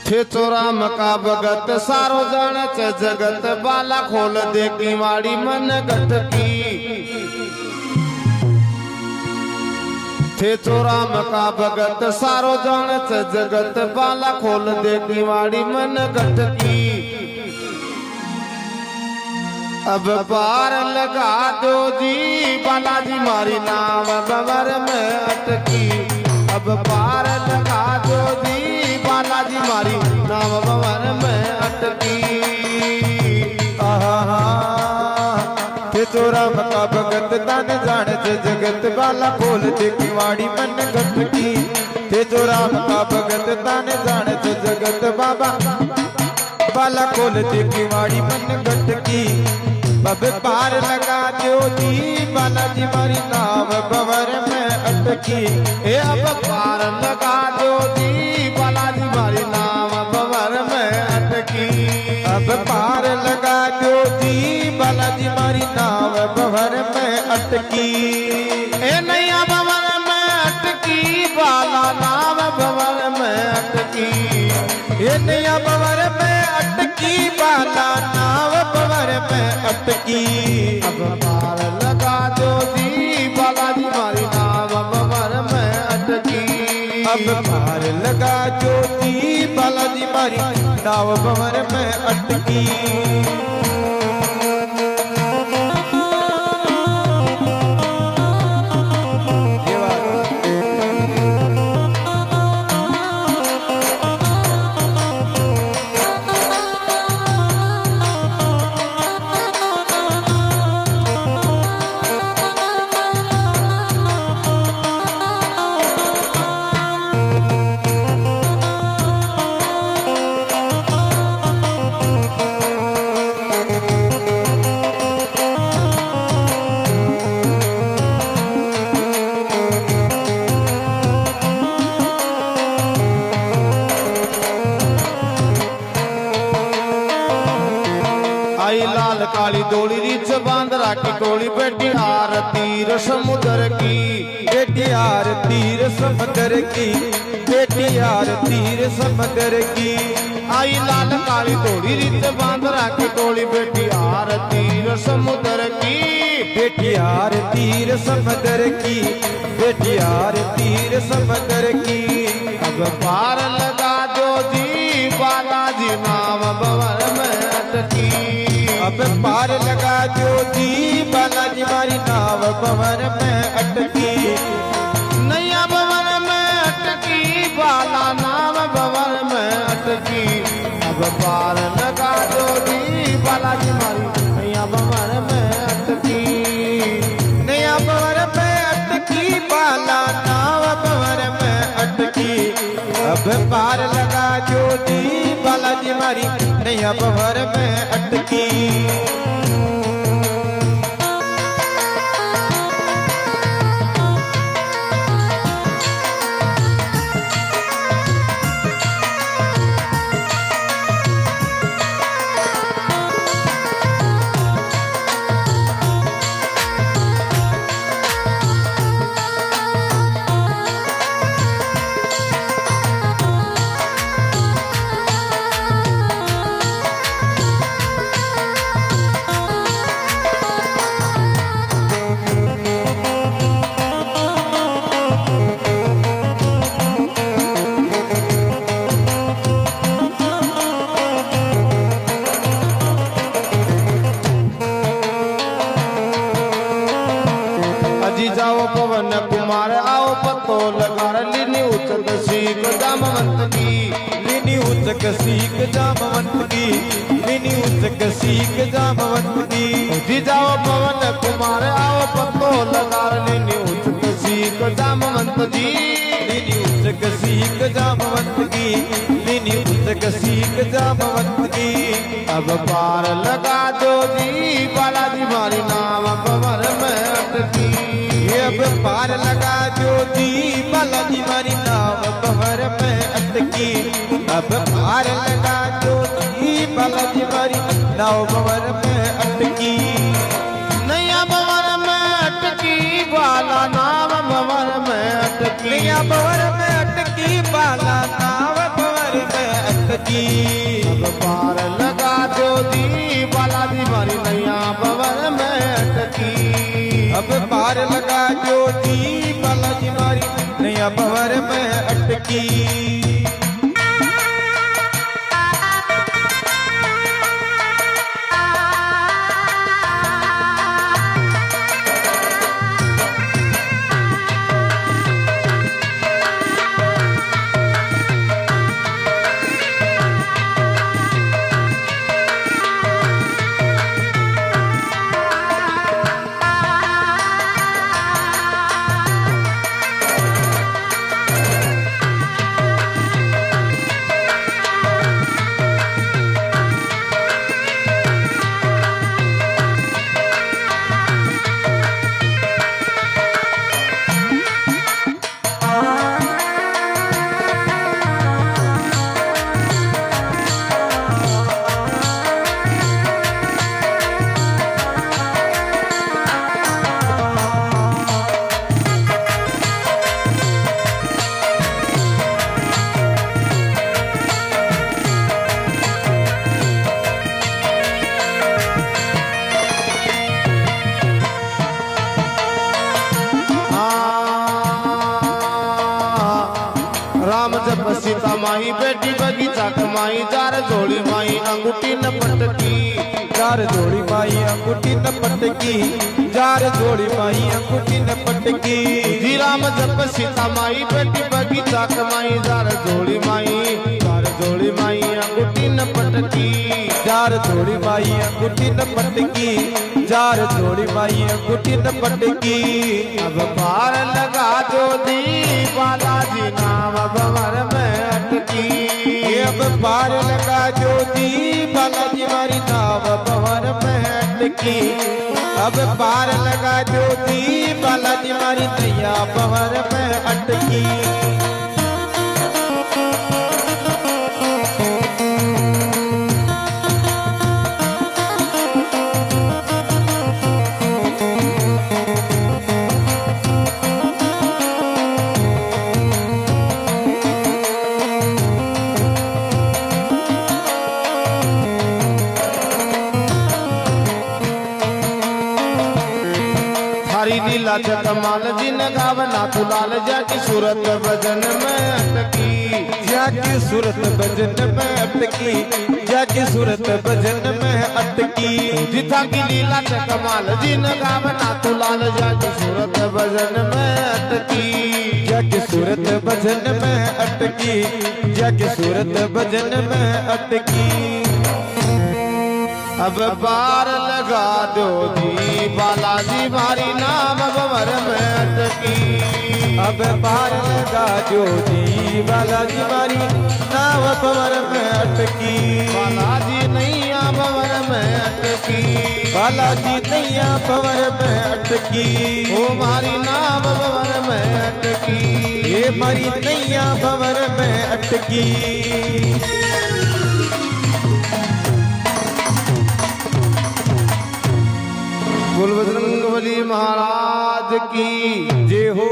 थे चोराम का भगत सारो जाने च जगत बाला खोल दे की वाड़ी मन गट की थे चोराम का भगत सारो जाने च जगत बाला खोल दे की वाड़ी मन गट की अब पार लगा दो जी बालाजी मारी नाव बवर में अटकी अब पार लगा दो जी बालाजी मारी नाव बवर में अटकी चोराम का भगत तन जान से जगत बाला खोल दे किवाड़ी मन गट की थे चोराम का भगत तन जान से जगत बाबा बाला खोल दे किवाड़ी मन गट की अब पार लगा दो जी बालाजी मारी नाव बवर में अटकी अब पार लगा दो जी बालाजी मारी नाव बवर में अटकी अब पार लगा दो जी बालाजी मारी नाव बवर में अटकी नैया बवर में अटकी बाला नाव बवर में अटकी नैया बवर में अटकी बाला नाव बवर में अटकी अब पार लगा दो जी बालाजी मारी नाव बवर में अटकी अब पार लगा दो जी बालाजी मारी नाव बवर में अटकी आई लाल काली डोली रीच बांध राखी टोली बेटी आरती समुद्र की बेटी आरती समुद्र की बेटी आरती समुद्र की आई लाल काली डोली रीच बांध राखी टोली बेटी आरती समुद्र की बेटी आरती समुद्र की बेटी आरती समुद्र की अब पार लगा दो जी बालाजी नाव बवर में अटकी अब पार लगा दो जी बालाजी मारी नाव बवर में अटकी नैया बवर में अटकी बाला नाव बवर में अटकी अब पार लगा दो जी बालाजी मारी नैया बवर में अटकी नया बवर में अटकी बाला नाव बवर में अटकी अब पार लगा दो जी बालाजी मारी नया बवर में अटकी जाओ पवन कुमार आओ पतो लगा लीनी उचक सीख जामवंत की लीनी उचक सीख जामवंत की लीनी उचक सीख जामवंत की जी जाओ पवन कुमार आओ पतो लगा लीनी उचक सीख जामवंत जी लीनी उचक सीख जामवंत की लीनी उचक सीख जामवंत की अब पार लगा दो जी बालाजी मारी नाव बवर में अटकी अब पार लगा दो जी बालाजी मारी नाव बवर में अटकी अब पार लगा दो जी बालाजी मारी नाव बवर में अटकी नैया बवर में अटकी बाला नाव बवर में अटकी नैया बवर में अटकी बाला नाव बवर में अटकी अटकी। अब पार लगा दो जी बालाजी मारी नैया भंवर में अटकी। अब पार लगा जो जी बालाजी मारी नैया भंवर में अटकी। राम जप सीता माई बेटी बगीचा कमाई जार जोड़ी माई अंगूठी न पटकी। जार जोड़ी माई अंगूठी न पटकी। जार जोड़ी माई अंगूठी न पटकी। जी राम जप सीता माई बेटी बगीचा कमाई जार जोड़ी माई अंगूठी न पटकी। जार जोड़ी माई अंगूठी न पटकी। जार जोड़ी माई अंगूठी न पटकी। अब पार लगा दो दी बालाजी नाम भंवर में अटकी। अब पार लगा जो दी बालाजी मारी नाव भंवर में अटकी। अब पार लगा जो दी बालाजी मारी नैया भंवर में अटकी। हरी लीला कमाल जी न गावना तुलाल जाकी सूरत भजन में अटकी। जाकी सूरत भजन में अटकी। जाकी सूरत भजन में अटकी। जिथा की लीला कमाल जी न गावना तुलाल जाकी सूरत भजन में अटकी। जाकी सूरत भजन में अटकी। जाकी सूरत भजन में अटकी। अब पार लगा दो जी बालाजी मारी नाम भंवर में अटकी। अब पार लगा जो जी बालाजी मारी नाव भंवर में अटकी। बालाजी नैया भंवर में अटकी। बालाजी नैया भंवर में अटकी। ओ मारी नाम भंवर में अटकी। ये मारी नैया भंवर में अटकी। बोल बजरंग बली महाराज की जय हो।